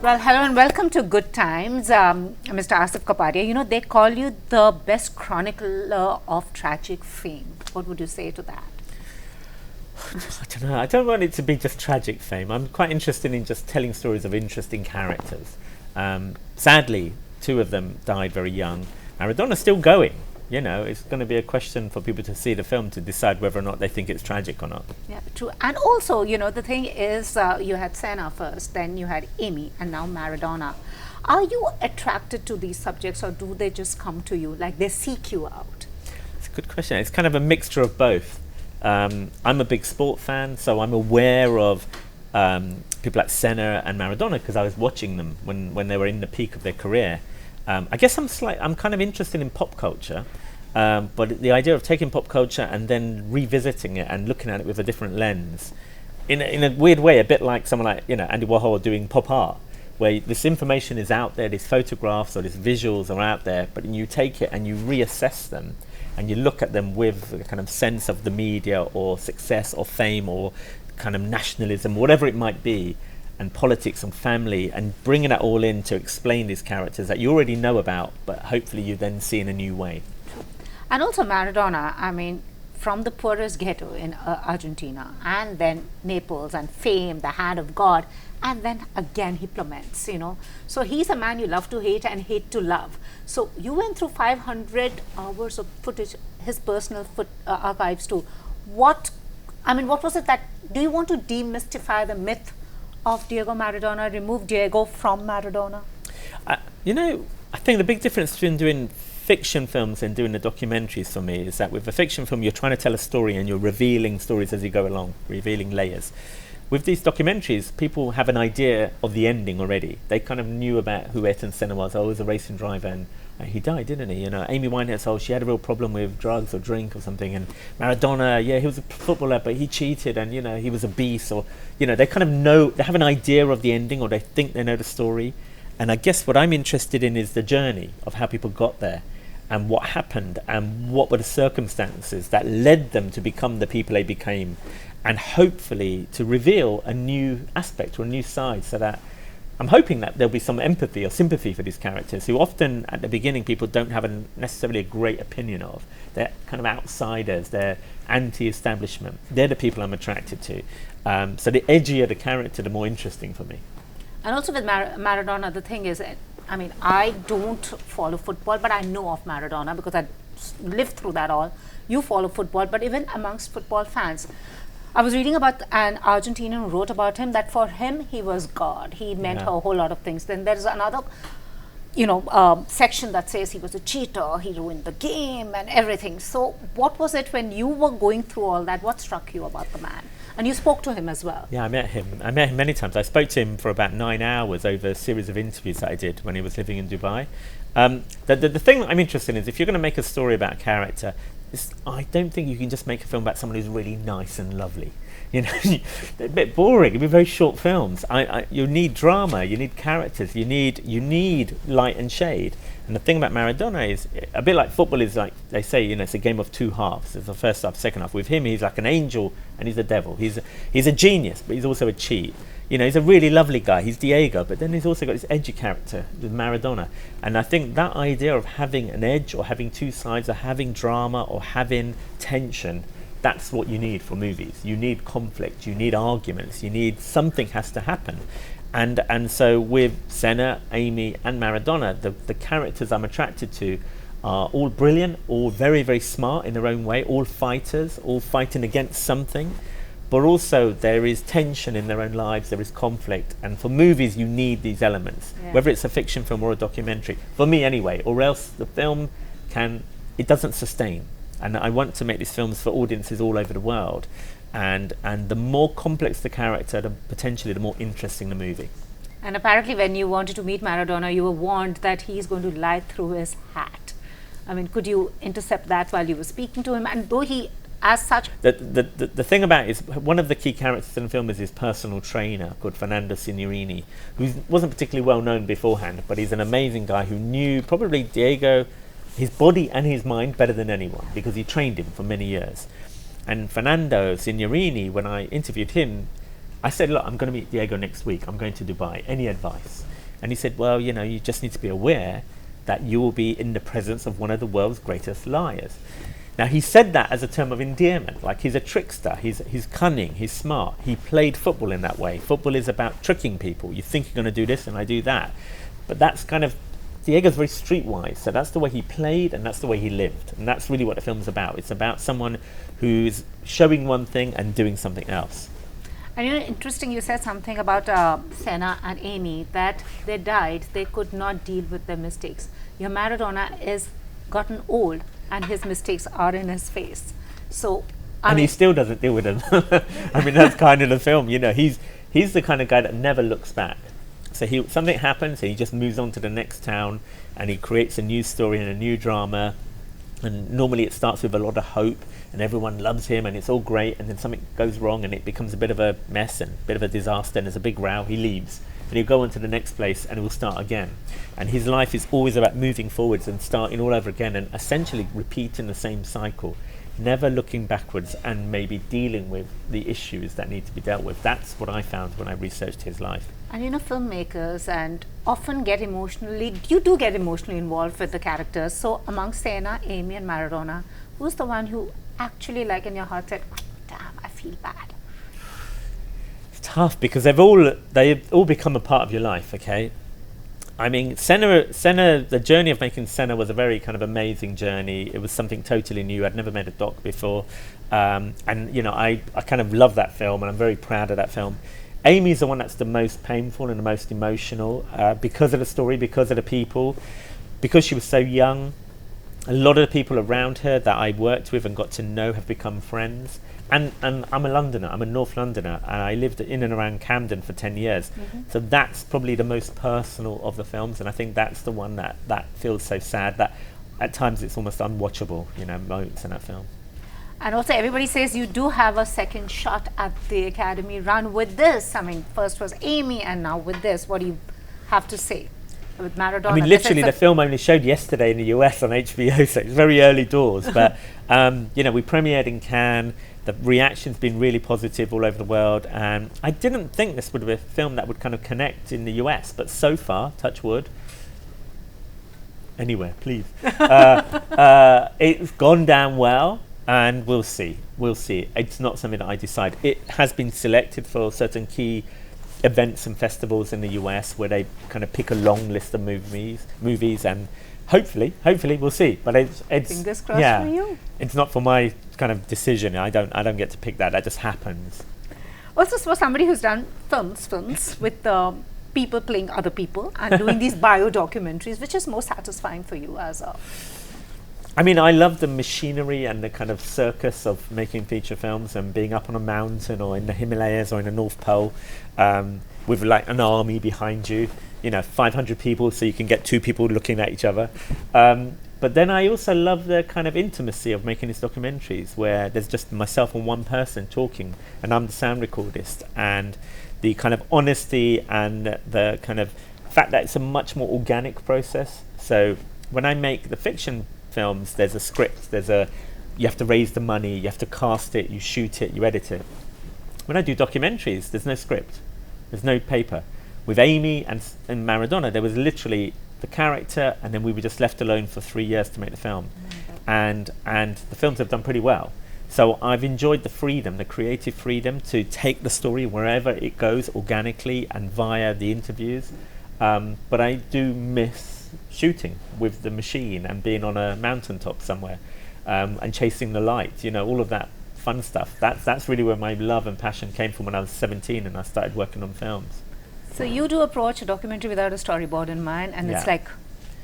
Well, hello and welcome to Good Times, Mr. Asif Kapadia. You know, they call you the best chronicler of tragic fame. What would you say to that? I don't know. I don't want it to be just tragic fame. I'm quite interested in just telling stories of interesting characters. Sadly, two of them died very young. Maradona's still going. You know, it's going to be a question for people to see the film to decide whether or not they think it's tragic or not. Yeah, true. And also, you know, the thing is, you had Senna first, then you had Amy, and now Maradona. Are you attracted to these subjects, or do they just come to you, like they seek you out? It's a good question. It's kind of a mixture of both. I'm a big sport fan, so I'm aware of people like Senna and Maradona because I was watching them when they were in the peak of their career. I guess I'm kind of interested in pop culture, but the idea of taking pop culture and then revisiting it and looking at it with a different lens, in a weird way, a bit like someone like Andy Warhol doing pop art, where this information is out there, these photographs or these visuals are out there, but you take it and you reassess them, and you look at them with a kind of sense of the media or success or fame or kind of nationalism, whatever it might be, and politics and family, and bringing that all in to explain these characters that you already know about, but hopefully you then see in a new way. And also Maradona, I mean, from the poorest ghetto in Argentina, and then Naples and fame, the hand of God, and then again he plummets, you know. So he's a man you love to hate and hate to love. So you went through 500 hours of footage, his personal archives too. What was it that, do you want to demystify the myth of Diego Maradona, remove Diego from Maradona? I think the big difference between doing fiction films and doing the documentaries for me is that with a fiction film you're trying to tell a story and you're revealing stories as you go along, revealing layers. With these documentaries, people have an idea of the ending already. They kind of knew about who Ayrton Senna was. Oh, he was a racing driver and he died, didn't he? You know, Amy Winehouse, she had a real problem with drugs or drink or something. And Maradona, he was a footballer, but he cheated and, he was a beast. Or, they kind of know, they have an idea of the ending or they think they know the story. And I guess what I'm interested in is the journey of how people got there and what happened and what were the circumstances that led them to become the people they became, and hopefully to reveal a new aspect or a new side, so that I'm hoping that there'll be some empathy or sympathy for these characters who often at the beginning people don't have necessarily a great opinion of. They're kind of outsiders, they're anti-establishment. They're the people I'm attracted to. So the edgier the character, the more interesting for me. And also with Maradona, the thing is, I don't follow football, but I know of Maradona because I lived through that all. You follow football, but even amongst football fans, I was reading about an Argentinian who wrote about him that for him, he was God. He meant a whole lot of things. Then there's another, section that says he was a cheater, he ruined the game and everything. So what was it when you were going through all that? What struck you about the man? And you spoke to him as well. Yeah, I met him many times. I spoke to him for about 9 hours over a series of interviews that I did when he was living in Dubai. The thing that I'm interested in is if you're going to make a story about a character, I don't think you can just make a film about someone who's really nice and lovely. They're a bit boring. It'd be very short films. You need drama. You need characters. You need light and shade. And the thing about Maradona is a bit like football is like they say. It's a game of two halves. There's the first half, second half. With him, he's like an angel and he's a devil. He's a genius, but he's also a cheat. He's a really lovely guy. He's Diego, but then he's also got this edgy character with Maradona. And I think that idea of having an edge or having two sides or having drama or having tension, that's what you need for movies. You need conflict, you need arguments, you need something has to happen. And so with Senna, Amy and Maradona, the characters I'm attracted to are all brilliant, all very, very smart in their own way, all fighters, all fighting against something. But also there is tension in their own lives, there is conflict. And for movies, you need these elements, whether it's a fiction film or a documentary, for me anyway, or else the film it doesn't sustain. And I want to make these films for audiences all over the world. And the more complex the character, potentially the more interesting the movie. And apparently when you wanted to meet Maradona, you were warned that he's going to lie through his hat. Could you intercept that while you were speaking to him? And though he, as such... The thing about it is, one of the key characters in the film is his personal trainer called Fernando Signorini, who wasn't particularly well known beforehand, but he's an amazing guy who knew probably Diego, his body and his mind better than anyone, because he trained him for many years. And Fernando Signorini, when I interviewed him, I said, look, I'm going to meet Diego next week. I'm going to Dubai. Any advice? And he said, well, you just need to be aware that you will be in the presence of one of the world's greatest liars. Now, he said that as a term of endearment, like he's a trickster, he's cunning, he's smart. He played football in that way. Football is about tricking people. You think you're going to do this and I do that. But that's kind of, Diego's very streetwise, so that's the way he played and that's the way he lived. And that's really what the film's about. It's about someone who's showing one thing and doing something else. And interesting, you said something about Senna and Amy, that they died, they could not deal with their mistakes. Your Maradona is gotten old and his mistakes are in his face. So, he still doesn't deal with them. I mean, that's kind of the film, he's the kind of guy that never looks back. So something happens and he just moves on to the next town and he creates a new story and a new drama. And normally it starts with a lot of hope and everyone loves him and it's all great, and then something goes wrong and it becomes a bit of a mess and a bit of a disaster and there's a big row. He leaves and he'll go on to the next place and it will start again. And his life is always about moving forwards and starting all over again and essentially repeating the same cycle, never looking backwards and maybe dealing with the issues that need to be dealt with. That's what I found when I researched his life. And filmmakers and often get emotionally involved with the characters. So among Senna, Amy and Maradona, who's the one who actually, like, in your heart said, oh, damn, I feel bad? It's tough because they've all become a part of your life, okay? I mean, Senna, the journey of making Senna was a very kind of amazing journey. It was something totally new. I'd never made a doc before. And, I kind of love that film and I'm very proud of that film. Amy's the one that's the most painful and the most emotional because of the story, because of the people, because she was so young. A lot of the people around her that I worked with and got to know have become friends. And I'm a Londoner, I'm a North Londoner, and I lived in and around Camden for 10 years. Mm-hmm. So that's probably the most personal of the films, and I think that's the one that feels so sad that at times it's almost unwatchable, moments in that film. And also everybody says you do have a second shot at the Academy run with this. I mean, first was Amy and now with this. What do you have to say with Maradona? I mean, literally the film only showed yesterday in the US on HBO, so it's very early doors. But, we premiered in Cannes. The reaction's been really positive all over the world. And I didn't think this would be a film that would kind of connect in the US. But so far, touch wood, anywhere, please. It's gone down well. And we'll see. It's not something that I decide. It has been selected for certain key events and festivals in the US where they kind of pick a long list of movies, and hopefully we'll see. But it's fingers crossed for you. It's not for my kind of decision. I don't get to pick that. That just happens. Also, for somebody who's done films with people playing other people and doing these bio documentaries, which is more satisfying for you as a? I mean, I love the machinery and the kind of circus of making feature films and being up on a mountain or in the Himalayas or in the North Pole with like an army behind you, 500 people so you can get two people looking at each other. But then I also love the kind of intimacy of making these documentaries where there's just myself and one person talking and I'm the sound recordist, and the kind of honesty and the kind of fact that it's a much more organic process. So when I make the fiction films, there's a script, you have to raise the money, you have to cast it, you shoot it, you edit it. When I do documentaries, there's no script, there's no paper. With Amy and Maradona, there was literally the character, and then we were just left alone for 3 years to make the film. And the films have done pretty well. So I've enjoyed the freedom, the creative freedom to take the story wherever it goes organically and via the interviews. But I do miss shooting with the machine and being on a mountaintop somewhere and chasing the light, all of that fun stuff. That's really where my love and passion came from when I was 17 and I started working on films. So you do approach a documentary without a storyboard in mind, and it's like,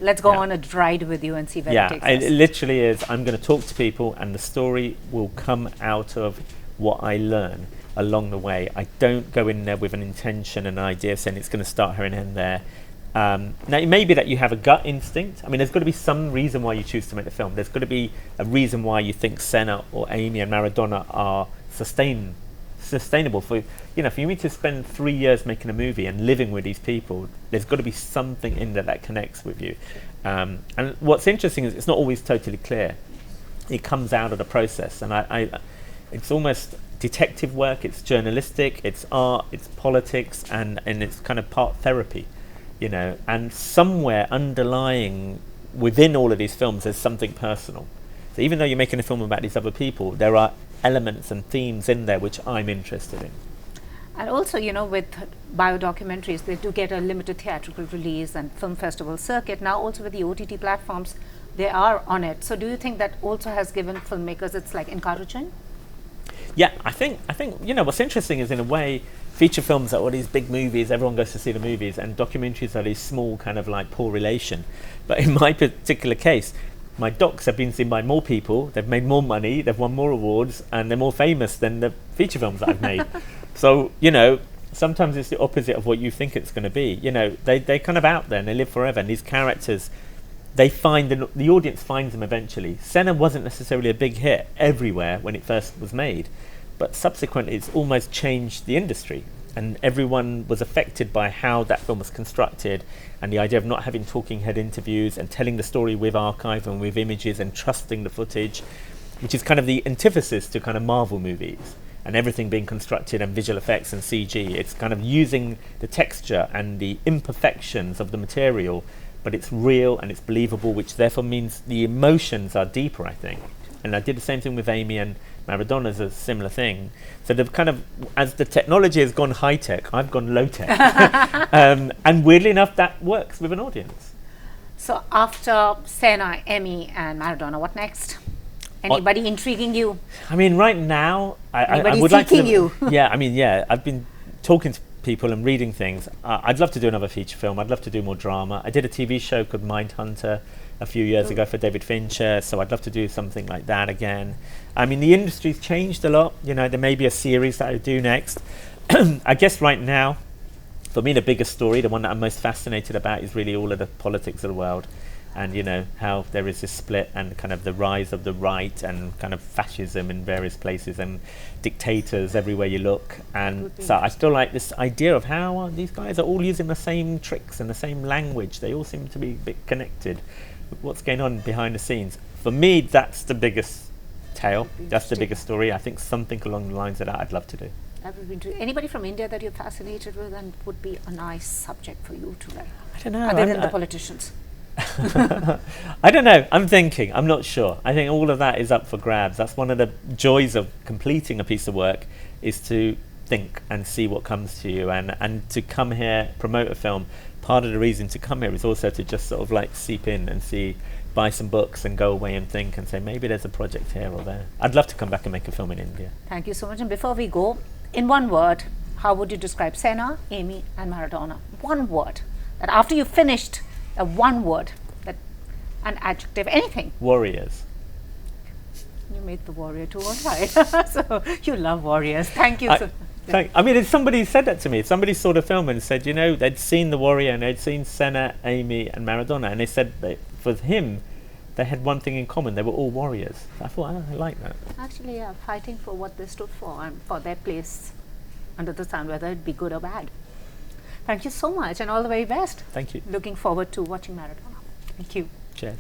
let's go on a ride with you and see where it takes us. It literally is. I'm going to talk to people and the story will come out of what I learn along the way. I don't go in there with an intention and an idea saying it's going to start here and end there. Now, it may be that you have a gut instinct. I mean, there's got to be some reason why you choose to make the film. There's got to be a reason why you think Senna or Amy and Maradona are sustainable. For me to spend 3 years making a movie and living with these people, there's got to be something in there that connects with you. And what's interesting is it's not always totally clear. It comes out of the process. And It's almost detective work, it's journalistic, it's art, it's politics, and it's kind of part therapy, you know. And somewhere underlying within all of these films there's something personal. So even though you're making a film about these other people, there are elements and themes in there which I'm interested in. And also, you know, with biodocumentaries, they do get a limited theatrical release and film festival circuit. Now also with the OTT platforms, they are on it. So do you think that also has given filmmakers, it's like encouraging? Yeah, I think you know what's interesting is in a way feature films are all these big movies, everyone goes to see the movies, and documentaries are these small kind of like poor relation. But in my particular case, my docs have been seen by more people, they've made more money, they've won more awards, and they're more famous than the feature films that I've made. So, you know, sometimes it's the opposite of what you think it's going to be. You know, they're kind of out there and they live forever, and these characters, they find the audience finds them eventually. Senna wasn't necessarily a big hit everywhere when it first was made, but subsequently it's almost changed the industry, and everyone was affected by how that film was constructed, and the idea of not having talking head interviews and telling the story with archive and with images and trusting the footage, which is kind of the antithesis to kind of Marvel movies and everything being constructed and visual effects and CG. It's kind of using the texture and the imperfections of the material, but it's real and it's believable, which therefore means the emotions are deeper, I think. And I did the same thing with Amy, and Maradona's a similar thing. So they've kind of, as the technology has gone high-tech, I've gone low-tech. And weirdly enough, that works with an audience. So after Senna, Amy and Maradona, what next? Anybody intriguing you? I mean, right now, I would like to... you? Yeah, I mean, yeah, I've been talking to people and reading things. I'd love to do another feature film. I'd love to do more drama. I did a TV show called Mindhunter a few years ago for David Fincher, so I'd love to do something like that again. I mean, the industry's changed a lot. You know, there may be a series that I do next. I guess right now, for me, the biggest story, the one that I'm most fascinated about, is really all of the politics of the world. And, you know, how there is this split and kind of the rise of the right and kind of fascism in various places and dictators everywhere you look. And so I still like this idea of how these guys are all using the same tricks and the same language. They all seem to be a bit connected with what's going on behind the scenes. For me, that's the biggest tale. That's the biggest story. I think something along the lines of that I'd love to do. That would be interesting. Anybody from India that you're fascinated with and would be a nice subject for you to write? I don't know. Other than the politicians. I don't know. I'm thinking. I'm not sure. I think all of that is up for grabs. That's one of the joys of completing a piece of work, is to think and see what comes to you, and to come here, promote a film. Part of the reason to come here is also to just sort of like seep in and see, buy some books and go away and think and say maybe there's a project here or there. I'd love to come back and make a film in India. Thank you so much. And before we go, in one word, how would you describe Senna, Amy and Maradona? One word. That after you finished, one word, that an adjective, anything. Warriors. You made the warrior too, all right. So you love warriors. Thank you. I mean, somebody said that to me. Somebody saw the film and said, you know, they'd seen The Warrior and they'd seen Senna, Amy and Maradona, and they said that for him, they had one thing in common. They were all warriors. I thought, I like that. Actually, yeah, fighting for what they stood for and for their place under the sun, whether it be good or bad. Thank you so much and all the very best. Thank you. Looking forward to watching Maradona. Thank you. Cheers.